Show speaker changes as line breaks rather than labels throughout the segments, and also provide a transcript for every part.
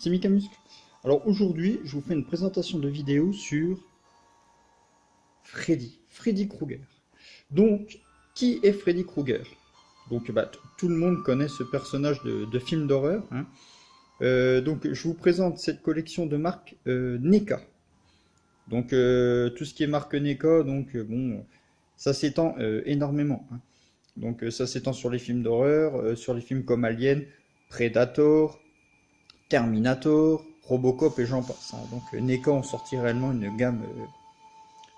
c'est Mikamuscle. Alors aujourd'hui, je vous fais une présentation de vidéo sur Freddy Krueger. Donc, qui est Freddy Krueger? Donc, tout le monde connaît ce personnage de film d'horreur. Hein. Donc, je vous présente cette collection de marques NECA. Donc, tout ce qui est marque NECA, donc bon, ça s'étend énormément. Hein. Donc, ça s'étend sur les films d'horreur, sur les films comme Alien, Predator, Terminator, Robocop et j'en passe. Hein. Donc, NECA ont sorti réellement une gamme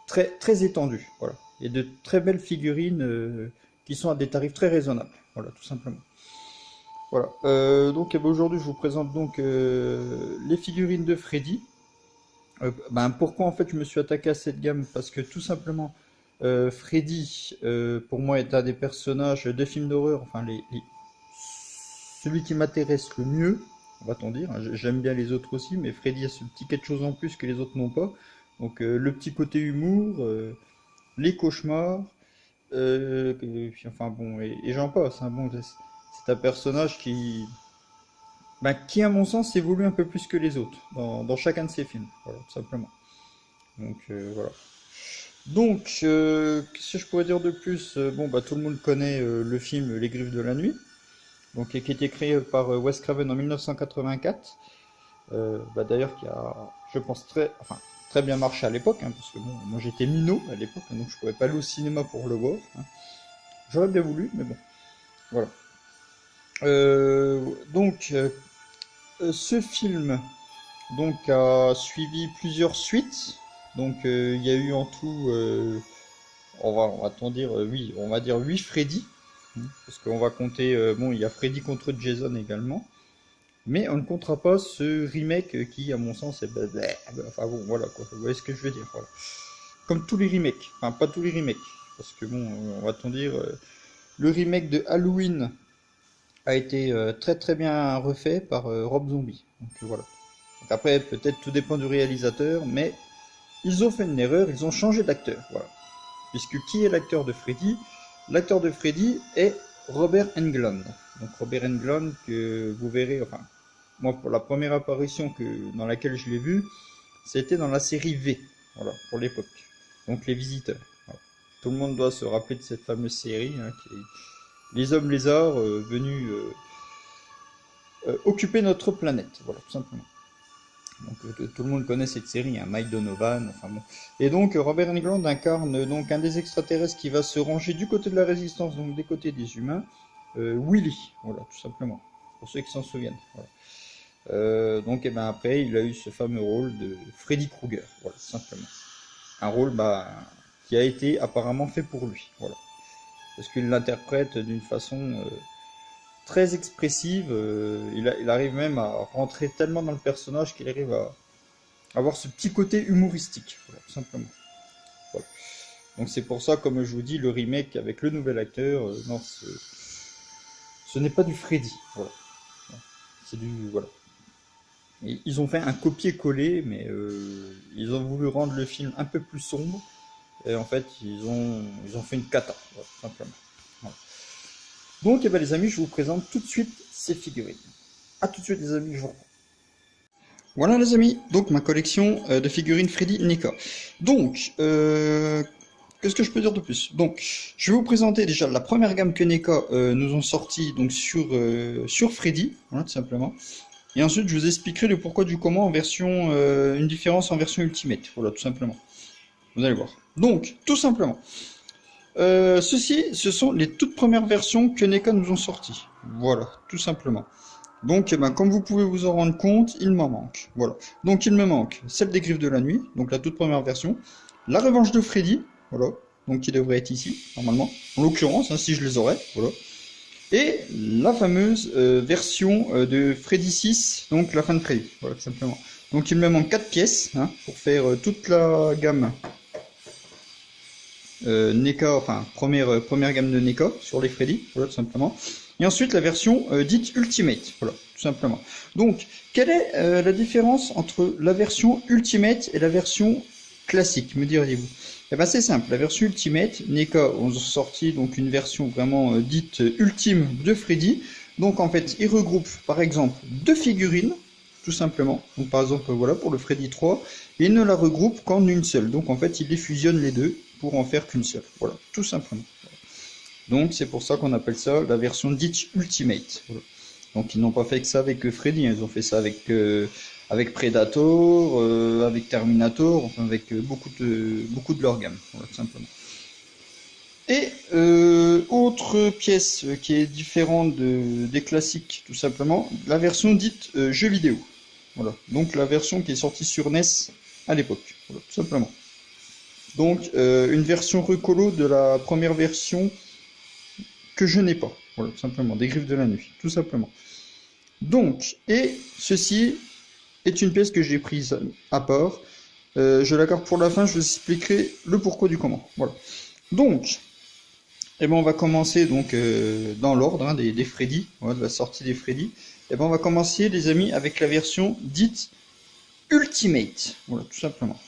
très étendue. Voilà. Et de très belles figurines qui sont à des tarifs très raisonnables. Voilà, tout simplement. Voilà. Donc, aujourd'hui, je vous présente donc les figurines de Freddy. Pourquoi en fait je me suis attaqué à cette gamme? Parce que tout simplement, Freddy, pour moi, est un des personnages de films d'horreur, enfin celui qui m'intéresse le mieux, on va-t-on dire. J'aime bien les autres aussi, mais Freddy a ce petit quelque chose en plus que les autres n'ont pas. Donc le petit côté humour, les cauchemars, enfin bon, et j'en passe. Hein, bon, c'est un personnage qui à mon sens évolue un peu plus que les autres dans chacun de ses films, voilà, tout simplement. Donc voilà. Donc qu'est-ce que je pourrais dire de plus? Tout le monde connaît le film Les Griffes de la Nuit, donc qui a été créé par Wes Craven en 1984. D'ailleurs qui a, je pense, très bien marché à l'époque, hein, parce que bon, moi j'étais minot à l'époque, hein, donc je pouvais pas aller au cinéma pour le voir. Hein. J'aurais bien voulu, mais bon, voilà. Ce film donc a suivi plusieurs suites. Donc il y a eu en tout, on va dire 8 Freddy, parce qu'on va compter, il y a Freddy contre Jason également, mais on ne comptera pas ce remake qui, à mon sens, est enfin bon, voilà quoi, vous voyez ce que je veux dire, voilà. Comme tous les remakes, enfin pas tous les remakes, parce que bon, on va-t-on dire, le remake de Halloween a été très bien refait par Rob Zombie. Donc voilà. Donc après, peut-être tout dépend du réalisateur, mais ils ont fait une erreur, ils ont changé d'acteur. Voilà. Puisque qui est l'acteur de Freddy? L'acteur de Freddy est Robert Englund. Donc Robert Englund, que vous verrez, enfin, moi pour la première apparition dans laquelle je l'ai vu, c'était dans la série V, voilà, pour l'époque. Donc Les Visiteurs. Voilà. Tout le monde doit se rappeler de cette fameuse série, hein, qui est les hommes lézards venus occuper notre planète, voilà, tout simplement. Donc tout le monde connaît cette série, hein, Mike Donovan, enfin bon. Et donc Robert Englund incarne donc un des extraterrestres qui va se ranger du côté de la résistance, donc des côtés des humains, Willy, voilà, tout simplement, pour ceux qui s'en souviennent. Voilà. Donc après, il a eu ce fameux rôle de Freddy Krueger, voilà, tout simplement. Un rôle qui a été apparemment fait pour lui, voilà. Parce qu'il l'interprète d'une façon très expressive, il arrive même à rentrer tellement dans le personnage qu'il arrive à avoir ce petit côté humoristique, voilà, tout simplement. Voilà. Donc c'est pour ça, comme je vous dis, le remake avec le nouvel acteur, non, ce n'est pas du Freddy, voilà. C'est du, voilà. Et ils ont fait un copier-coller, mais ils ont voulu rendre le film un peu plus sombre. Et en fait, ils ont fait une cata, voilà, simplement. Voilà. Donc, les amis, je vous présente tout de suite ces figurines. A tout de suite, les amis, je vous reprends. Voilà, les amis, donc ma collection de figurines Freddy NECA. Donc, qu'est-ce que je peux dire de plus? Donc, je vais vous présenter déjà la première gamme que NECA nous ont sorti donc sur Freddy, voilà, tout simplement. Et ensuite, je vous expliquerai le pourquoi du comment en version, une différence en version Ultimate, voilà, tout simplement. Vous allez voir. Donc, tout simplement, ce sont les toutes premières versions que NECA nous ont sorties. Voilà, tout simplement. Donc, comme vous pouvez vous en rendre compte, il m'en manque. Voilà. Donc, il me manque celle des Griffes de la Nuit, donc la toute première version. La Revanche de Freddy, voilà. Donc, qui devrait être ici, normalement. En l'occurrence, hein, si je les aurais, voilà. Et la fameuse version de Freddy 6, donc la fin de Freddy, voilà, tout simplement. Donc, il me manque 4 pièces, hein, pour faire toute la gamme NECA, enfin première gamme de NECA sur les Freddy, voilà, tout simplement. Et ensuite la version dite Ultimate, voilà, tout simplement. Donc, quelle est la différence entre la version Ultimate et la version classique, me diriez-vous? Eh ben c'est simple, la version Ultimate, NECA ont sorti donc une version vraiment dite ultime de Freddy. Donc en fait, ils regroupent par exemple 2 figurines, tout simplement. Donc par exemple, voilà, pour le Freddy 3, il ne la regroupe qu'en une seule. Donc en fait, il les fusionne les deux pour en faire qu'une seule. Voilà, tout simplement. Donc c'est pour ça qu'on appelle ça la version dite Ultimate. Voilà. Donc ils n'ont pas fait que ça avec Freddy, hein. Ils ont fait ça avec Predator, avec Terminator, enfin avec beaucoup de leur gamme, voilà, tout simplement. Et autre pièce qui est différente des classiques, tout simplement, la version dite jeu vidéo. Voilà, donc la version qui est sortie sur NES à l'époque, voilà, tout simplement. Donc une version recolo de la première version que je n'ai pas, voilà, tout simplement, des Griffes de la Nuit, tout simplement. Donc, et ceci est une pièce que j'ai prise à part. Je la garde pour la fin, je vous expliquerai le pourquoi du comment. Voilà. Donc, eh ben on va commencer donc dans l'ordre hein, des Freddy, voilà, de la sortie des Freddy. Eh ben on va commencer les amis avec la version dite Ultimate, voilà tout simplement.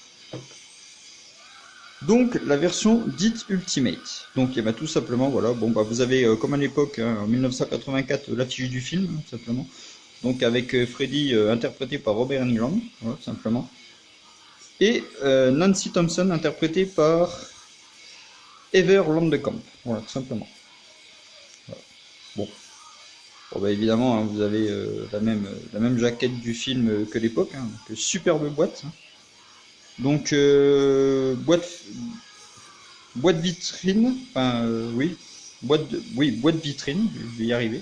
Donc la version dite Ultimate. Donc eh ben, tout simplement voilà, bon bah vous avez comme à l'époque hein, en 1984 l'affiche du film tout simplement. Donc avec Freddy interprété par Robert Englund, voilà, tout simplement. Et Nancy Thompson interprétée par Heather Landekamp, voilà, tout simplement. Voilà. Bon. Bon bah évidemment, hein, vous avez la même jaquette du film que l'époque, hein, donc superbe boîte. Hein. Donc boîte vitrine, enfin oui, boîte vitrine, je vais y arriver.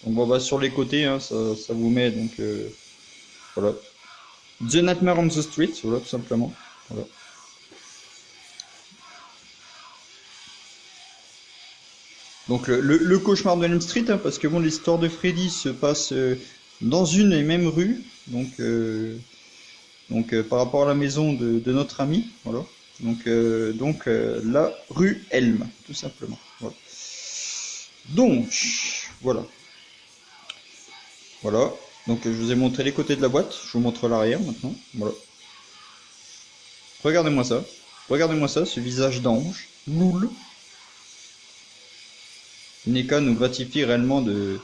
Donc bon bah sur les côtés, hein, ça vous met donc voilà. The Nightmare on the Street, voilà tout simplement. Voilà. Donc le cauchemar de Elm Street, hein, parce que bon, l'histoire de Freddy se passe dans une et même rue, donc par rapport à la maison de notre ami, voilà. Donc la rue Elm, tout simplement. Voilà. Donc voilà, voilà. Donc je vous ai montré les côtés de la boîte, je vous montre l'arrière maintenant. Voilà. Regardez-moi ça, ce visage d'ange, loul. NECA nous gratifie réellement de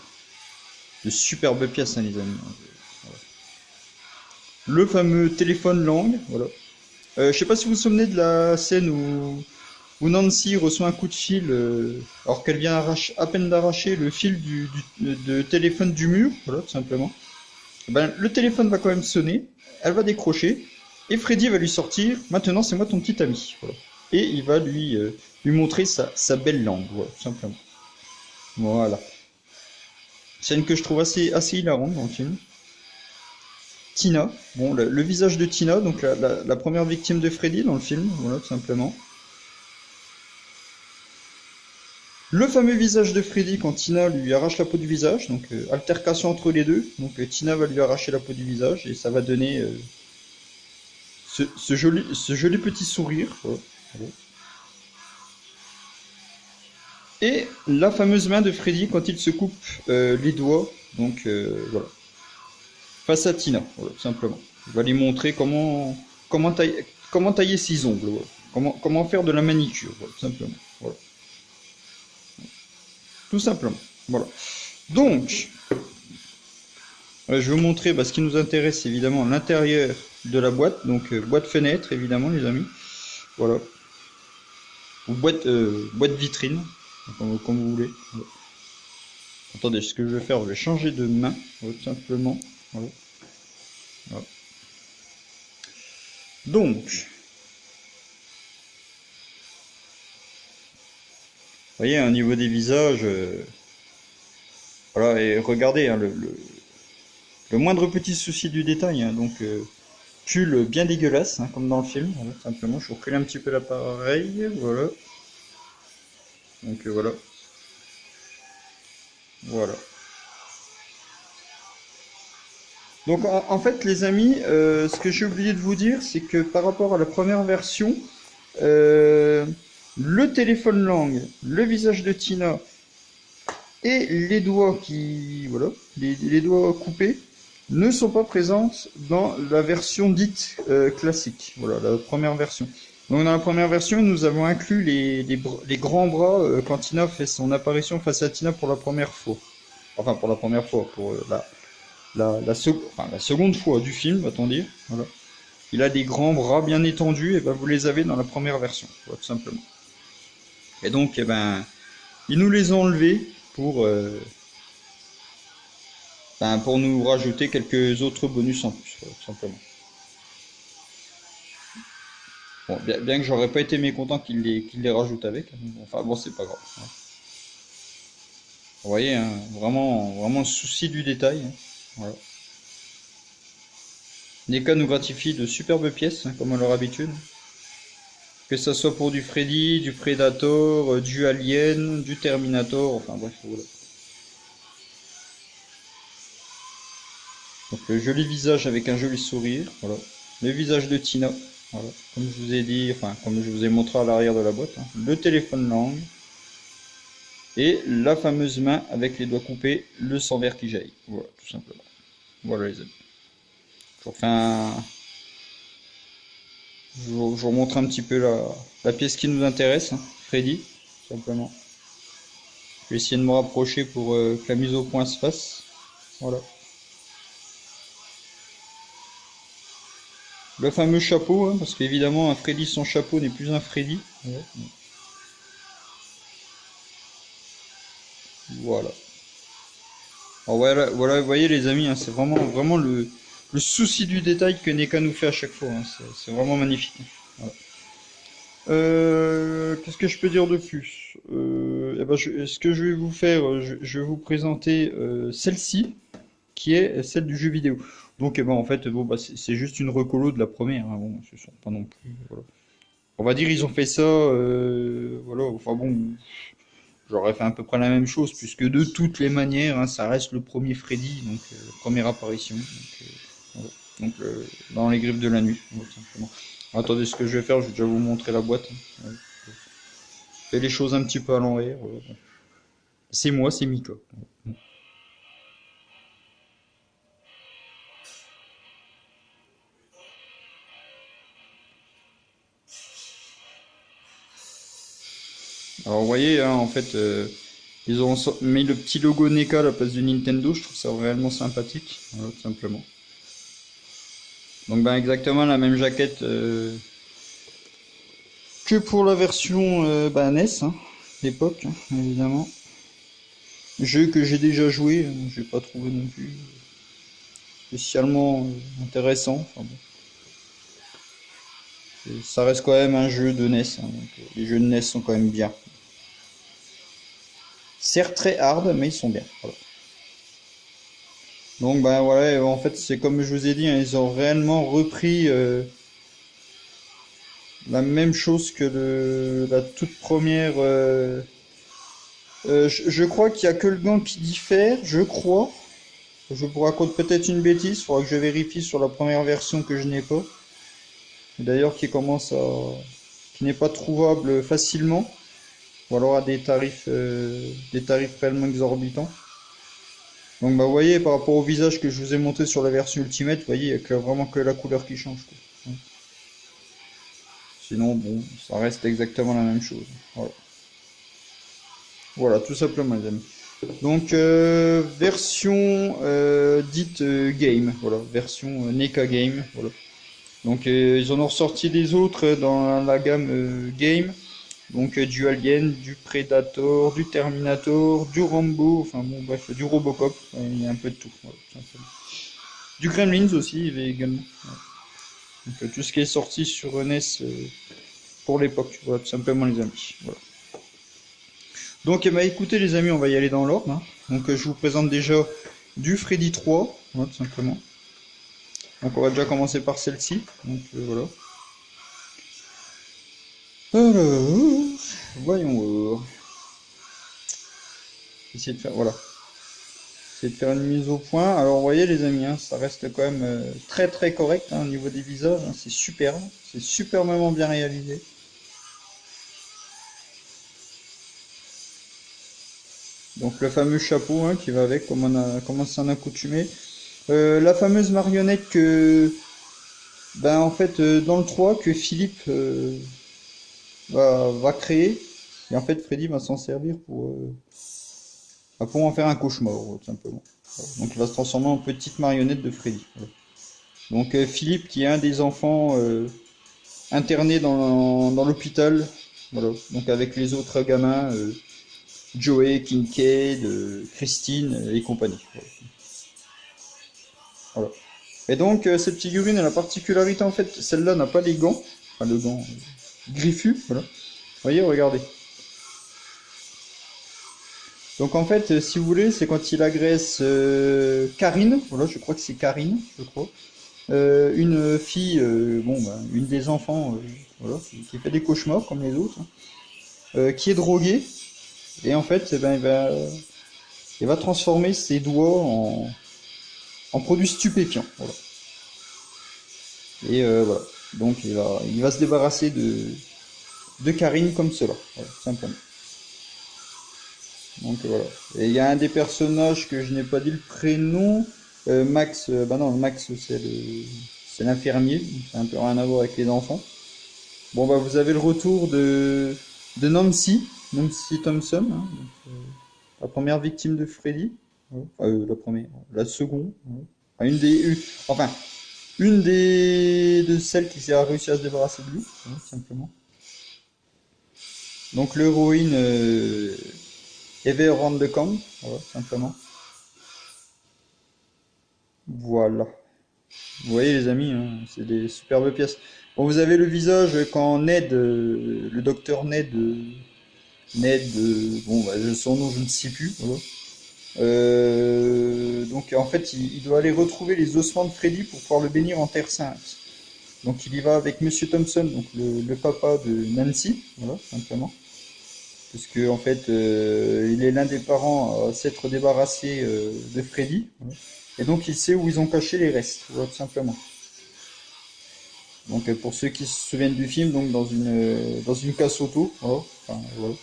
superbes pièces, hein, les amis. Voilà. Le fameux téléphone langue, voilà. Je sais pas si vous vous souvenez de la scène où Nancy reçoit un coup de fil alors qu'elle vient à peine d'arracher le fil de téléphone du mur, voilà, tout simplement. Ben, le téléphone va quand même sonner, elle va décrocher, et Freddy va lui sortir, maintenant c'est moi ton petit ami, voilà. Et il va lui montrer sa belle langue, voilà, tout simplement. Voilà. Scène que je trouve assez hilarante dans le film. Tina, bon, le visage de Tina, donc la première victime de Freddy dans le film, voilà, tout simplement. Le fameux visage de Freddy quand Tina lui arrache la peau du visage, donc altercation entre les deux, donc Tina va lui arracher la peau du visage et ça va donner ce joli petit sourire. Voilà. Voilà. Et la fameuse main de Freddy quand il se coupe les doigts, donc voilà, face à Tina, voilà, tout simplement. Il va lui montrer comment tailler ses ongles, voilà. Comment faire de la manicure, voilà, tout simplement. Voilà. Tout simplement. Voilà. Donc, je vais vous montrer ce qui nous intéresse évidemment l'intérieur de la boîte, donc boîte fenêtre évidemment les amis. Voilà. Ou boîte vitrine. Comme vous voulez. Voilà. Attendez, ce que je vais faire, je vais changer de main, voilà, tout simplement. Voilà. Voilà. Donc, vous voyez, au niveau des visages, voilà, et regardez hein, le moindre petit souci du détail, hein, donc pull bien dégueulasse, hein, comme dans le film, voilà, tout simplement. Je recule un petit peu l'appareil, voilà. Donc voilà. Voilà. Donc en fait les amis, ce que j'ai oublié de vous dire, c'est que par rapport à la première version, le téléphone langue, le visage de Tina et les doigts voilà, les doigts coupés ne sont pas présentes dans la version dite classique. Voilà, la première version. Donc dans la première version, nous avons inclus les grands bras quand Tina fait son apparition face à Tina pour la première fois. Enfin pour la première fois, pour la seconde fois du film, va-t-on dire. Voilà. Il a des grands bras bien étendus, et ben vous les avez dans la première version, tout simplement. Et donc, eh ben, ils nous les ont enlevés pour nous rajouter quelques autres bonus en plus, tout simplement. Bon, bien que j'aurais pas été mécontent qu'ils les rajoutent avec. Enfin bon, c'est pas grave. Vous voyez, hein, vraiment le souci du détail. Hein. Voilà. NECA nous gratifie de superbes pièces, hein, comme à leur habitude. Que ça soit pour du Freddy, du Predator, du Alien, du Terminator, enfin bref, voilà. Donc le joli visage avec un joli sourire, voilà. Le visage de Tina, voilà. Comme je vous ai dit, enfin comme je vous ai montré à l'arrière de la boîte. Hein. Le téléphone langue. Et la fameuse main avec les doigts coupés, le sang vert qui jaillit. Voilà, tout simplement. Voilà les amis. Je vous remontre un petit peu la pièce qui nous intéresse, hein, Freddy, tout simplement. Je vais essayer de me rapprocher pour que la mise au point se fasse. Voilà. Le fameux chapeau, hein, parce qu'évidemment un Freddy sans chapeau n'est plus un Freddy. Ouais. Voilà. Alors voilà, vous voyez les amis, hein, c'est vraiment le souci du détail que NECA nous fait à chaque fois. Hein, c'est vraiment magnifique. Voilà. Qu'est-ce que je peux dire de plus? Eh ben, ce que je vais vous faire, je vais vous présenter celle-ci, qui est celle du jeu vidéo. Donc, eh ben, en fait, bon, bah, c'est juste une recolo de la première. Hein, bon, ce sont pas non plus. Voilà. On va dire, ils ont fait ça. Voilà. Enfin bon, j'aurais fait à peu près la même chose, puisque de toutes les manières, hein, ça reste le premier Freddy, donc première apparition. Donc, voilà. Donc dans les griffes de la nuit, tout simplement. Attendez, ce que je vais faire, je vais déjà vous montrer la boîte. Ouais. Je fais les choses un petit peu à l'envers. Voilà. C'est moi, c'est Mika. Alors vous voyez, hein, en fait, ils ont mis le petit logo NECA à la place du Nintendo, je trouve ça réellement sympathique, voilà, tout simplement. Donc ben exactement la même jaquette que pour la version NES, hein, l'époque, hein, évidemment. Jeu que j'ai déjà joué, j'ai pas trouvé non plus spécialement intéressant. Enfin, bon. Ça reste quand même un jeu de NES, hein, donc, les jeux de NES sont quand même bien. Certes très hard, mais ils sont bien. Voilà. Donc ben voilà, en fait c'est comme je vous ai dit, hein, ils ont réellement repris la même chose que la toute première. Je crois qu'il n'y a que le gant qui diffère, je crois. Je vous raconte peut-être une bêtise, il faudra que je vérifie sur la première version que je n'ai pas. D'ailleurs qui n'est pas trouvable facilement, ou alors à des tarifs réellement exorbitants. Donc bah vous voyez, par rapport au visage que je vous ai montré sur la version Ultimate, vous voyez, il n'y a vraiment que la couleur qui change, quoi. Sinon, bon, ça reste exactement la même chose. Voilà. Voilà, tout simplement, les amis. Donc, version dite game, voilà, version NECA game, voilà. Donc, ils en ont ressorti des autres dans la gamme game. Donc, du Alien, du Predator, du Terminator, du Rambo, enfin bon, bref, du Robocop, il y a un peu de tout. Voilà, tout simplement. Du Gremlins aussi, il y avait également. Voilà. Donc, tout ce qui est sorti sur NES pour l'époque, voilà, tout simplement, les amis. Voilà. Donc, eh ben, écoutez les amis, on va y aller dans l'ordre. Hein. Donc, je vous présente déjà du Freddy 3, voilà, tout simplement. Donc, on va déjà commencer par celle-ci. Donc, voilà. Alors, voyons voir. Essayer de faire, voilà. Essayer de faire une mise au point. Alors, vous voyez les amis, hein, ça reste quand même très très correct hein, au niveau des visages. Hein, c'est superbe, c'est superbement bien réalisé. Donc le fameux chapeau hein, qui va avec, comme on s'en a accoutumé. La fameuse marionnette que, ben en fait, dans le 3, que Philippe va créer. Et en fait, Freddy va s'en servir pour en faire un cauchemar, tout simplement. Voilà. Donc il va se transformer en petite marionnette de Freddy. Voilà. Donc Philippe, qui est un des enfants interné dans l'hôpital, voilà. Donc avec les autres gamins, Joey, Kincaid, Christine et compagnie. Voilà. Voilà. Et donc cette figurine a la particularité, en fait, celle-là n'a pas les gants, enfin le gant griffu, voilà. Vous voyez, regardez. Donc en fait, si vous voulez, c'est quand il agresse Karine, voilà, je crois que c'est Karine, je crois. Une fille, une des enfants, voilà, qui fait des cauchemars comme les autres, hein, qui est droguée, et en fait, eh ben, il va transformer ses doigts en produits stupéfiants, voilà. Et voilà, donc il va se débarrasser de Karine comme cela, voilà, simplement. Donc voilà. Et il y a un des personnages que je n'ai pas dit le prénom, Max, bah non, Max c'est l'infirmier, c'est un peu rien à voir avec les enfants. Bon bah vous avez le retour de Nancy Thompson, hein, donc, la première victime de Freddy. Ouais. Enfin, la première, la seconde. Ouais. Enfin, une de celles qui a réussi à se débarrasser de lui, ouais, simplement. Donc l'héroïne Eve Rand de Camp, voilà, simplement. Voilà. Vous voyez les amis, hein, c'est des superbes pièces. Bon, vous avez le visage quand Ned, le docteur Ned, bon, bah, son nom je ne sais plus. Voilà. Donc en fait, il doit aller retrouver les ossements de Freddy pour pouvoir le bénir en Terre Sainte. Donc il y va avec Monsieur Thompson, donc le papa de Nancy, voilà, simplement. Parce que en fait, il est l'un des parents à s'être débarrassé de Freddy. Voilà. Et donc il sait où ils ont caché les restes, voilà, tout simplement. Donc pour ceux qui se souviennent du film, donc dans une casse auto, voilà, enfin, voilà.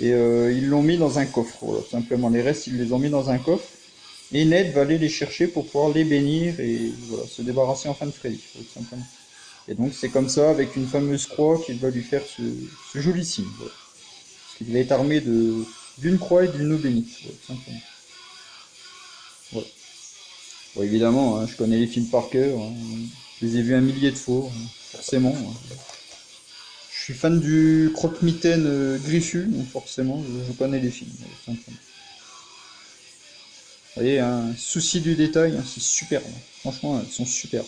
Et ils l'ont mis dans un coffre, voilà, tout simplement. Les restes, ils les ont mis dans un coffre. Et Ned va aller les chercher pour pouvoir les bénir et voilà, se débarrasser enfin de Freddy, voilà, tout simplement. Et donc c'est comme ça, avec une fameuse croix, qu'il va lui faire ce joli signe. Voilà. Parce qu'il va être armé d'une croix et d'une eau bénite, voilà, tout simplement. Voilà. Bon, évidemment, hein, je connais les films par cœur, hein, je les ai vus un millier de fois, hein, forcément. Hein. Je suis fan du croque-mitaine griffu, donc forcément, je connais les films. Voilà, simplement. Vous voyez, un souci du détail, hein, c'est superbe. Franchement, elles sont superbes.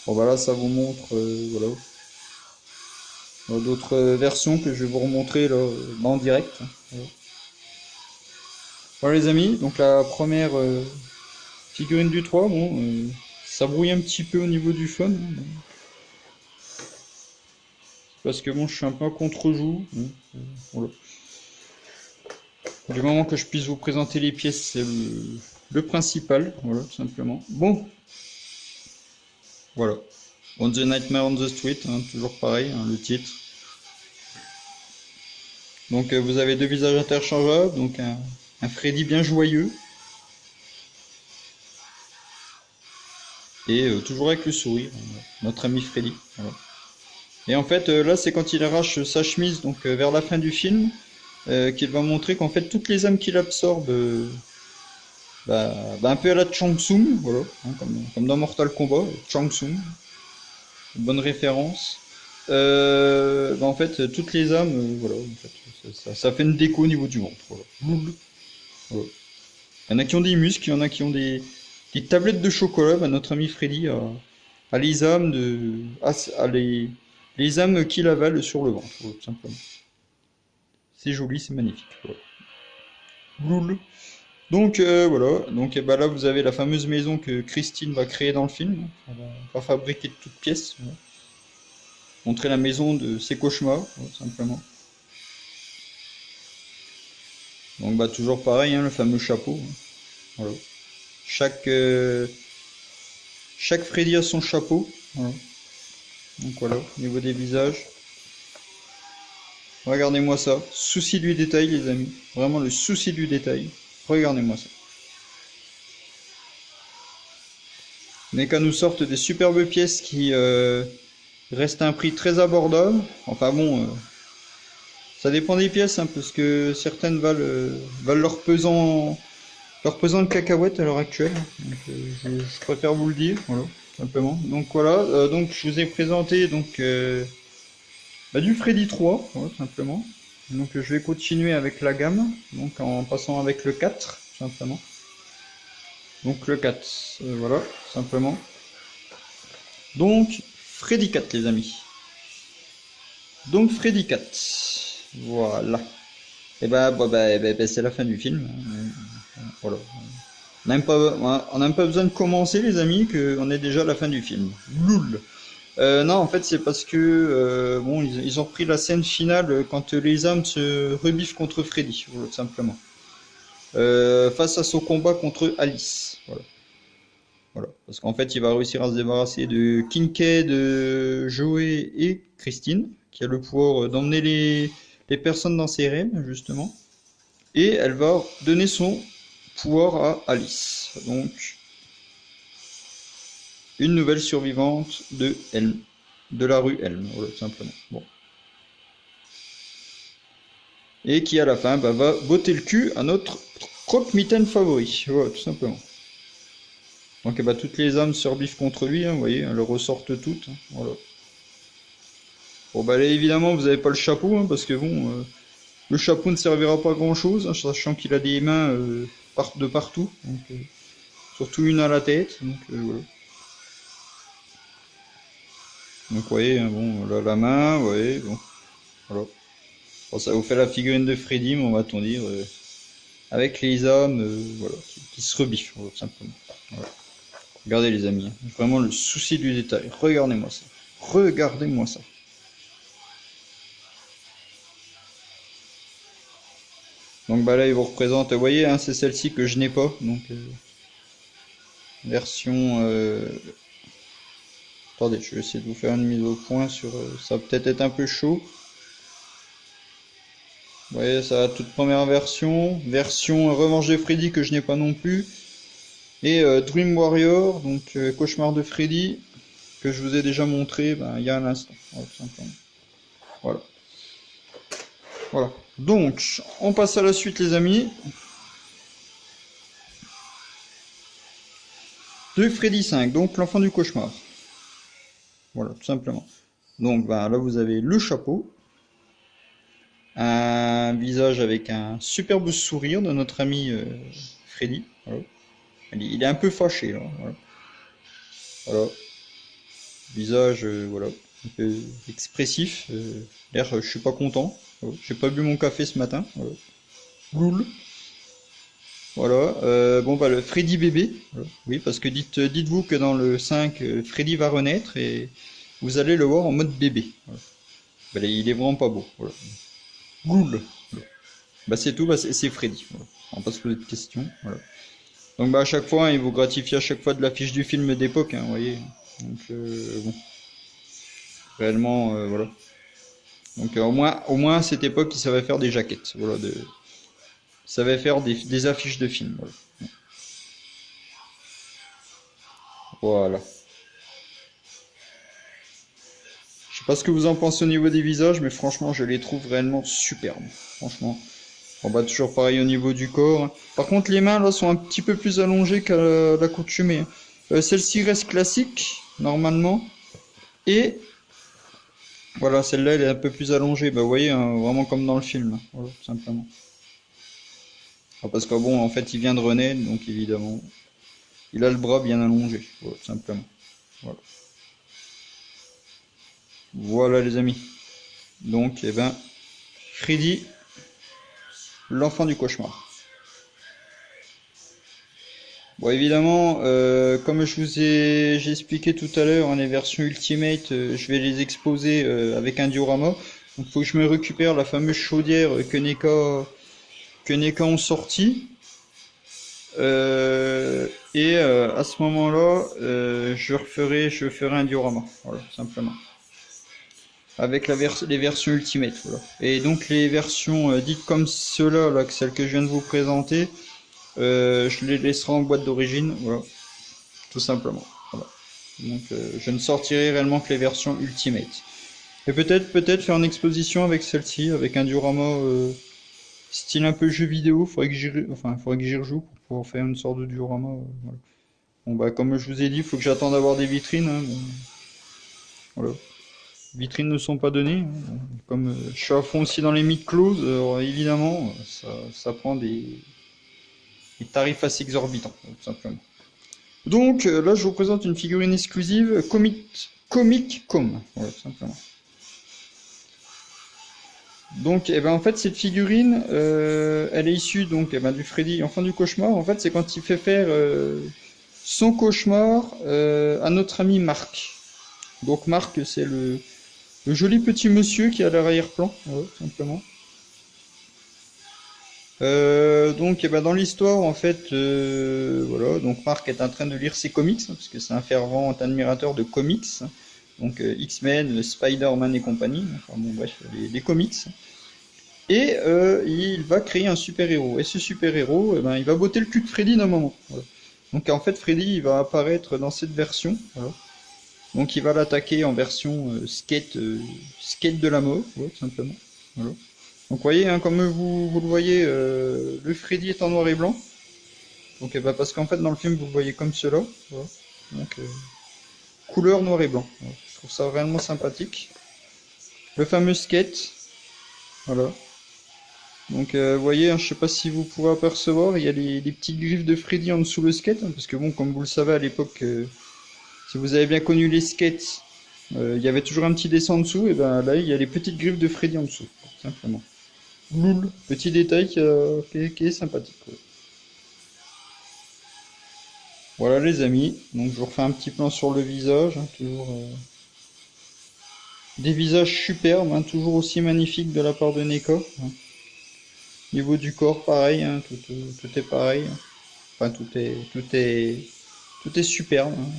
Bon, voilà, ça vous montre, voilà. D'autres versions que je vais vous remontrer là, en direct. Hein, voilà. Voilà les amis, donc la première figurine du 3, bon, ça brouille un petit peu au niveau du fun. Hein, parce que bon, je suis un peu à contre-joue. Hein, voilà. Du moment que je puisse vous présenter les pièces, c'est le principal, voilà, tout simplement. Bon, voilà. On the Nightmare on the Street, hein, toujours pareil, hein, le titre. Donc vous avez deux visages interchangeables, donc un Freddy bien joyeux. Et toujours avec le sourire, notre ami Freddy. Voilà. Et en fait, là, c'est quand il arrache sa chemise, donc vers la fin du film, qu'il va montrer qu'en fait, toutes les âmes qu'il absorbe, un peu à la Shang Tsung, voilà, hein, comme dans Mortal Kombat, Shang Tsung, bonne référence. En fait, toutes les âmes, voilà, en fait, ça fait une déco au niveau du ventre. Voilà. Voilà. Il y en a qui ont des muscles, il y en a qui ont des tablettes de chocolat. Bah, notre ami Freddy a les âmes les âmes qu'il avale sur le ventre, voilà, tout simplement. C'est joli, c'est magnifique. Voilà. Donc voilà, donc bah, là vous avez la fameuse maison que Christine va créer dans le film. Elle va fabriquer de toutes pièces. Voilà. Montrer la maison de ses cauchemars, voilà, simplement. Donc bah toujours pareil, hein, le fameux chapeau. Hein. Voilà. Chaque Freddy a son chapeau. Voilà. Donc voilà, au niveau des visages. Regardez-moi ça. Souci du détail, les amis. Vraiment le souci du détail. Regardez-moi ça. Mais qu'à nous sortent des superbes pièces qui restent à un prix très abordable. Enfin bon, Ça dépend des pièces, hein, parce que certaines valent leur pesant de cacahuètes à l'heure actuelle. Donc, je préfère vous le dire, voilà, simplement. Donc voilà, donc je vous ai présenté donc du Freddy 3, voilà, simplement. Donc je vais continuer avec la gamme, donc en passant avec le 4, simplement. Donc le 4, voilà, simplement. Donc Freddy 4, les amis. Donc Freddy 4, voilà. Et c'est la fin du film. Voilà. On n'a même pas besoin de commencer, les amis, qu'on est déjà à la fin du film. Loul. Non, en fait, c'est parce que bon, ils ont repris la scène finale quand les âmes se rebiffent contre Freddy, voilà, tout simplement. Face à son combat contre Alice. Voilà. Voilà. Parce qu'en fait, il va réussir à se débarrasser de Kincaid, de Joey et Christine, qui a le pouvoir d'emmener les personnes dans ses rêves, justement. Et elle va donner son pouvoir à Alice. Donc, une nouvelle survivante de Helm, de la rue Helm, voilà, tout simplement. Bon. Et qui à la fin va botter le cul à notre croque-mitaine favori, voilà, tout simplement. Donc toutes les âmes se rebiffent contre lui, hein, vous voyez, elles ressortent toutes, hein, voilà. Bon là évidemment vous n'avez pas le chapeau, hein, parce que bon, le chapeau ne servira pas à grand chose, hein, sachant qu'il a des mains de partout, donc, surtout une à la tête, donc voilà. Donc vous voyez, hein, bon, là la main, vous voyez, bon, voilà. Bon, ça vous fait la figurine de Freddy, mais on va t'en dire, avec les âmes, voilà, qui se rebiffent, voilà, simplement. Voilà. Regardez les amis, hein, vraiment le souci du détail, regardez-moi ça, regardez-moi ça. Donc là il vous représente, vous voyez, hein, c'est celle-ci que je n'ai pas, donc version... Attendez, je vais essayer de vous faire une mise au point sur... ça va peut-être être un peu chaud. Vous voyez, ça a toute première version, version Revanche de Freddy que je n'ai pas non plus, et Dream Warrior, donc Cauchemar de Freddy, que je vous ai déjà montré il y a un instant, voilà, tout simplement. Voilà. Voilà. Donc, on passe à la suite, les amis. De Freddy 5, donc l'enfant du cauchemar. Voilà, tout simplement. Donc, là, vous avez le chapeau. Un visage avec un superbe sourire de notre ami Freddy. Voilà. Il est un peu fâché, là. Voilà. Voilà. Visage, voilà, un peu expressif. L'air, je suis pas content. Voilà. J'ai pas bu mon café ce matin. Voilà. Loul. Voilà, le Freddy bébé, voilà. Oui, parce que dites-vous que dans le 5, Freddy va renaître et vous allez le voir en mode bébé. Voilà. Il est vraiment pas beau. Voilà. Goul. Voilà. C'est tout, c'est Freddy. Voilà. On va pas se poser de questions. Voilà. Donc à chaque fois, il vous gratifie à chaque fois de l'affiche du film d'époque, hein, vous voyez. Donc bon. Réellement, voilà. Donc au moins à cette époque, il savait faire des jaquettes. Voilà, il savait faire des affiches de films. Voilà. Voilà. Je sais pas ce que vous en pensez au niveau des visages, mais franchement, je les trouve réellement superbes. Franchement. Bon toujours pareil au niveau du corps. Par contre, les mains là sont un petit peu plus allongées qu'à l'accoutumée. Celle-ci reste classique, normalement. Et voilà, celle-là, elle est un peu plus allongée. Vous voyez, hein, vraiment comme dans le film. Voilà, tout simplement. Parce que bon, en fait, il vient de renaître, donc évidemment, il a le bras bien allongé. Voilà, tout simplement. Voilà. Voilà les amis. Donc, Freddy, l'enfant du cauchemar. Bon évidemment, comme j'ai expliqué tout à l'heure, hein, les versions Ultimate, je vais les exposer avec un diorama. Donc il faut que je me récupère la fameuse chaudière que NECA ont sorti. Et à ce moment-là, je ferai un diorama, voilà, simplement. Avec les versions Ultimate, voilà. Et donc les versions dites comme ceux-là, là, celles que je viens de vous présenter, je les laisserai en boîte d'origine, voilà, tout simplement. Voilà. Donc je ne sortirai réellement que les versions Ultimate. Et peut-être faire une exposition avec celle-ci, avec un diorama style un peu jeu vidéo. Faudrait que j'y rejoue pour pouvoir faire une sorte de diorama. Voilà. Bon bah comme je vous ai dit, il faut que j'attende d'avoir des vitrines. Hein, bon, voilà. Les vitrines ne sont pas données. Hein. Bon, comme je suis à fond aussi dans les mythes closes, évidemment, ça prend des tarifs assez exorbitants, tout simplement. Donc là, je vous présente une figurine exclusive Comic-Com, voilà, tout simplement. Donc, en fait, cette figurine, elle est issue donc du Freddy, Enfant du cauchemar. En fait, c'est quand il fait faire son cauchemar à notre ami Marc. Donc, Marc, c'est le joli petit monsieur qui est à l'arrière-plan, ouais, tout simplement. Donc, dans l'histoire, en fait, voilà, donc Marc est en train de lire ses comics, hein, parce que c'est un fervent admirateur de comics. Donc, X-Men, Spider-Man et compagnie. Enfin, bon, bref, les comics. Et il va créer un super-héros. Et ce super-héros, il va botter le cul de Freddy d'un moment. Voilà. Donc en fait, Freddy, il va apparaître dans cette version. Voilà. Donc il va l'attaquer en version skate de la mort, ouais, tout simplement. Voilà. Donc vous voyez, hein, comme vous le voyez, le Freddy est en noir et blanc. Donc parce qu'en fait, dans le film, vous le voyez comme cela. Voilà. Donc couleur noir et blanc. Voilà. Je trouve ça réellement sympathique. Le fameux skate. Voilà. Donc vous voyez, hein, je sais pas si vous pouvez apercevoir, il y a les petites griffes de Freddy en dessous le skate, hein, parce que bon, comme vous le savez à l'époque, si vous avez bien connu les skates, il y avait toujours un petit dessin en dessous, et ben là il y a les petites griffes de Freddy en dessous, tout simplement. Loul, petit détail qui est sympathique. Ouais. Voilà les amis, donc je vous refais un petit plan sur le visage, hein, toujours des visages superbes, hein, toujours aussi magnifiques de la part de NECA. Hein. Niveau du corps, pareil, hein, tout est pareil. Enfin, tout est superbe. Hein.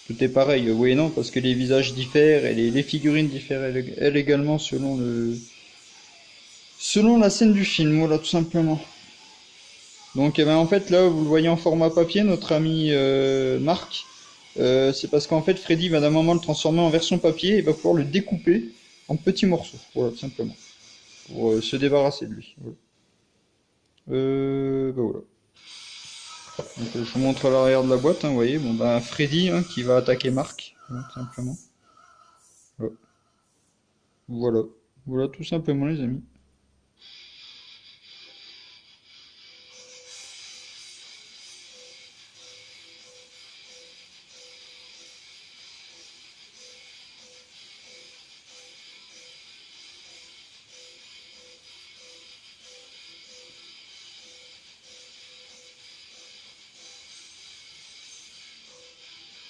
Tout est pareil. Oui et non, parce que les visages diffèrent et les figurines diffèrent elles également selon la scène du film. Voilà, tout simplement. Donc, en fait, là, vous le voyez en format papier, notre ami Marc. C'est parce qu'en fait, Freddy va d'un moment le transformer en version papier et va pouvoir le découper en petits morceaux. Voilà, tout simplement. Pour se débarrasser de lui. Voilà. Voilà. Donc, je vous montre l'arrière de la boîte, hein, vous voyez, bon Freddy hein, qui va attaquer Marc, hein, tout simplement. Voilà. Voilà tout simplement les amis.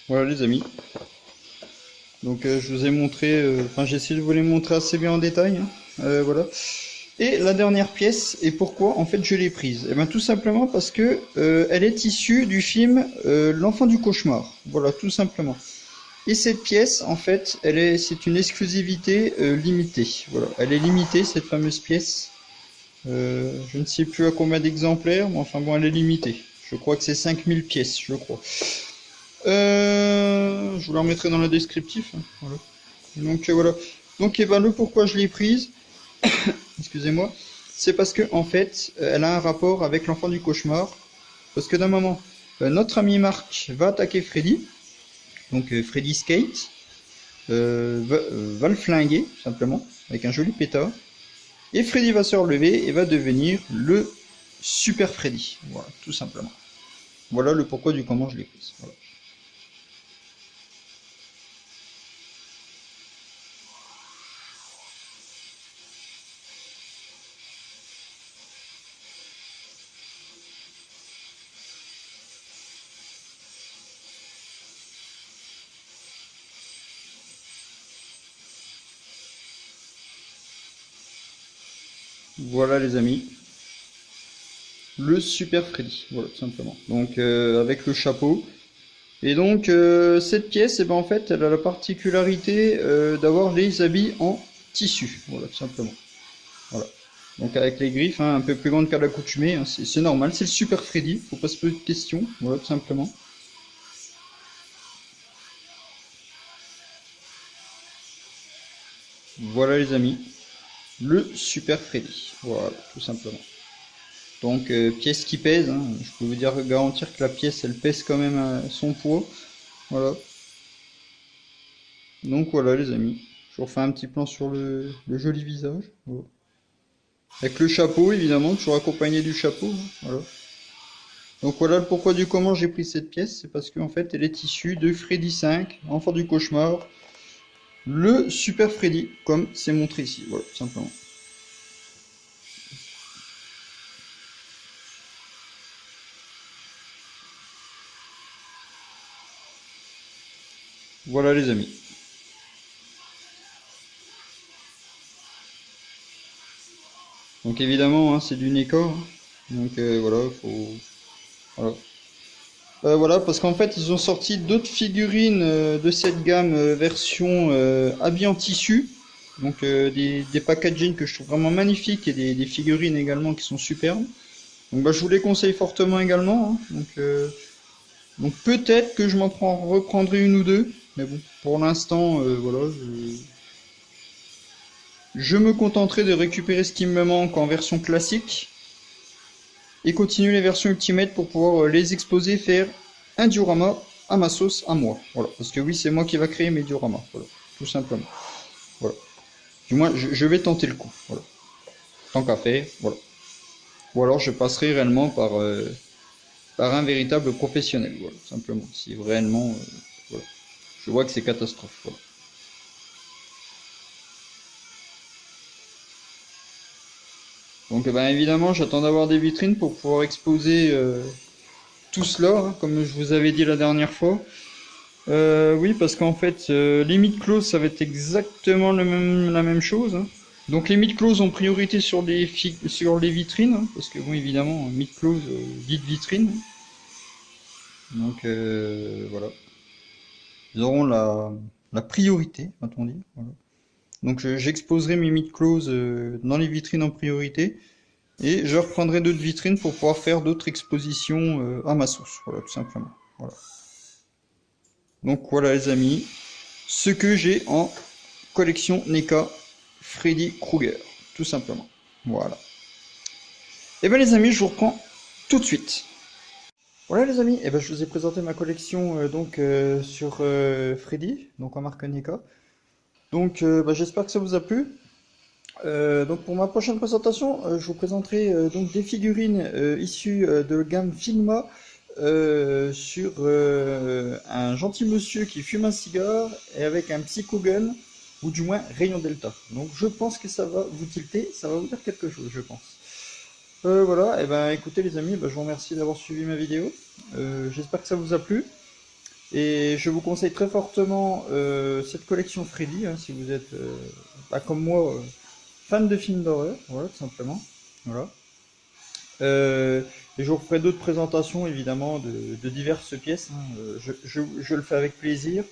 Voilà les amis. Donc je vous ai montré, j'ai essayé de vous les montrer assez bien en détail. Hein. Voilà. Et la dernière pièce, et pourquoi en fait je l'ai prise? Eh bien tout simplement parce que elle est issue du film L'Enfant du cauchemar. Voilà, tout simplement. Et cette pièce, en fait, c'est une exclusivité limitée. Voilà, elle est limitée cette fameuse pièce. Je ne sais plus à combien d'exemplaires, mais enfin bon, elle est limitée. Je crois que c'est 5000 pièces, je crois. Je vous la remettrai dans le descriptif. Hein, voilà. Donc voilà. Donc le pourquoi je l'ai prise, excusez-moi, c'est parce que en fait, elle a un rapport avec l'enfant du cauchemar. Parce que d'un moment, notre ami Marc va attaquer Freddy, donc Freddy Skate, va le flinguer simplement avec un joli pétard. Et Freddy va se relever et va devenir le Super Freddy. Voilà, tout simplement. Voilà le pourquoi du comment je l'ai prise. Voilà. Voilà les amis, le Super Freddy, voilà tout simplement. Donc avec le chapeau. Et donc cette pièce, en fait, elle a la particularité d'avoir les habits en tissu, voilà tout simplement. Voilà. Donc avec les griffes, hein, un peu plus grandes qu'à l'accoutumée, hein, c'est normal, c'est le Super Freddy, faut pas se poser de questions, voilà tout simplement. Voilà les amis, le Super Freddy, voilà, tout simplement. Donc pièce qui pèse, hein. Je peux vous garantir que la pièce elle pèse quand même son poids, voilà. Donc voilà les amis, je vous refais un petit plan sur le joli visage, voilà. Avec le chapeau évidemment, toujours accompagné du chapeau, hein, voilà. Donc voilà le pourquoi du comment j'ai pris cette pièce, c'est parce qu'en fait elle est issue de Freddy 5, Enfant du Cauchemar, le Super Freddy, comme c'est montré ici, voilà, tout simplement. Voilà les amis. Donc évidemment, hein, c'est du NECA, hein. Donc voilà, faut... Voilà. Voilà, parce qu'en fait, ils ont sorti d'autres figurines de cette gamme version habillée en tissu. Donc des packaging que je trouve vraiment magnifiques et des figurines également qui sont superbes. Donc bah, je vous les conseille fortement également, hein. Donc peut-être que je reprendrai une ou deux. Mais bon, pour l'instant, voilà, je me contenterai de récupérer ce qui me manque en version classique et continuer les versions Ultimate pour pouvoir les exposer, faire un diorama à ma sauce, à moi. Voilà, parce que oui, c'est moi qui va créer mes dioramas, voilà, tout simplement. Voilà. Du moins, je vais tenter le coup, voilà. Tant qu'à faire, voilà. Ou alors je passerai réellement par un véritable professionnel, voilà, tout simplement. Si réellement, voilà, je vois que c'est catastrophe, voilà. Donc, ben, évidemment, j'attends d'avoir des vitrines pour pouvoir exposer tout cela, hein, comme je vous avais dit la dernière fois. Oui, parce qu'en fait, les mythes closes, ça va être exactement la même chose, hein. Donc les mythes closes ont priorité sur les vitrines, hein, parce que bon, évidemment, mythes closes dit vitrine. Donc voilà, ils auront la priorité, va-t-on dire. Voilà. Donc j'exposerai mes mythes closes dans les vitrines en priorité, et je reprendrai d'autres vitrines pour pouvoir faire d'autres expositions à ma sauce. Voilà, tout simplement. Voilà. Donc voilà les amis, ce que j'ai en collection NECA Freddy Krueger, tout simplement. Voilà. Et bien les amis, je vous reprends tout de suite. Voilà les amis, et ben je vous ai présenté ma collection sur Freddy, donc en marque NECA. Donc j'espère que ça vous a plu. Donc pour ma prochaine présentation, je vous présenterai donc des figurines issues de gamme Figma sur un gentil monsieur qui fume un cigare et avec un psychogun, ou du moins rayon delta. Donc je pense que ça va vous tilter, ça va vous dire quelque chose, je pense. Voilà, et ben écoutez les amis, je vous remercie d'avoir suivi ma vidéo. J'espère que ça vous a plu. Et je vous conseille très fortement cette collection Freddy, hein, si vous êtes, comme moi, fan de films d'horreur, voilà, tout simplement. Voilà. Et je vous ferai d'autres présentations, évidemment, de diverses pièces, hein. Je le fais avec plaisir.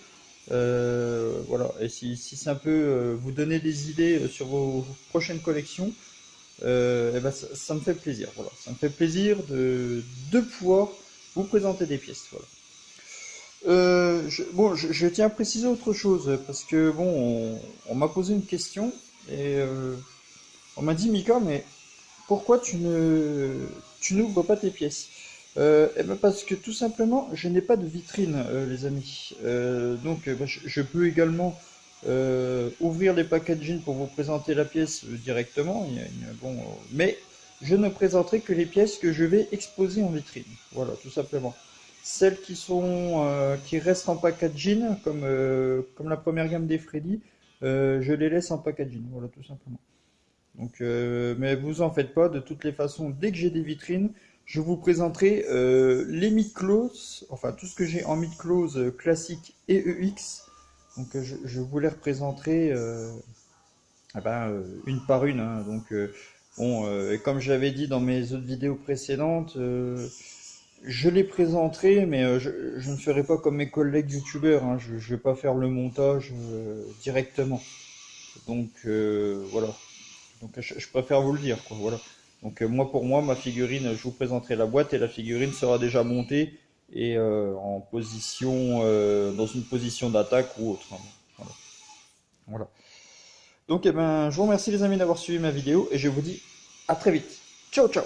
Voilà. Et si ça peut vous donner des idées sur vos prochaines collections, et ben ça me fait plaisir. Voilà. Ça me fait plaisir de pouvoir vous présenter des pièces. Voilà. Je tiens à préciser autre chose, parce que bon, on m'a posé une question, et on m'a dit, Mika, mais pourquoi tu n'ouvres pas tes pièces? Eh ben parce que tout simplement, je n'ai pas de vitrine, les amis. Je peux également ouvrir les packaging pour vous présenter la pièce directement. Mais je ne présenterai que les pièces que je vais exposer en vitrine. Voilà, tout simplement. Celles qui restent en packaging, comme la première gamme des Freddy, je les laisse en packaging. Voilà, tout simplement. Donc, mais vous en faites pas, de toutes les façons, dès que j'ai des vitrines, je vous présenterai les mid-close, enfin tout ce que j'ai en mid-close classique et EX. Donc je vous les représenterai une par une, hein. Et comme j'avais dit dans mes autres vidéos précédentes, je les présenterai, mais je ne ferai pas comme mes collègues youtubeurs, hein. Je ne vais pas faire le montage directement. Donc voilà. Donc je préfère vous le dire, quoi, voilà. Donc moi pour moi, ma figurine, je vous présenterai la boîte et la figurine sera déjà montée et en position, dans une position d'attaque ou autre, hein. Voilà. Voilà. Donc, eh ben, je vous remercie les amis d'avoir suivi ma vidéo et je vous dis à très vite. Ciao, ciao!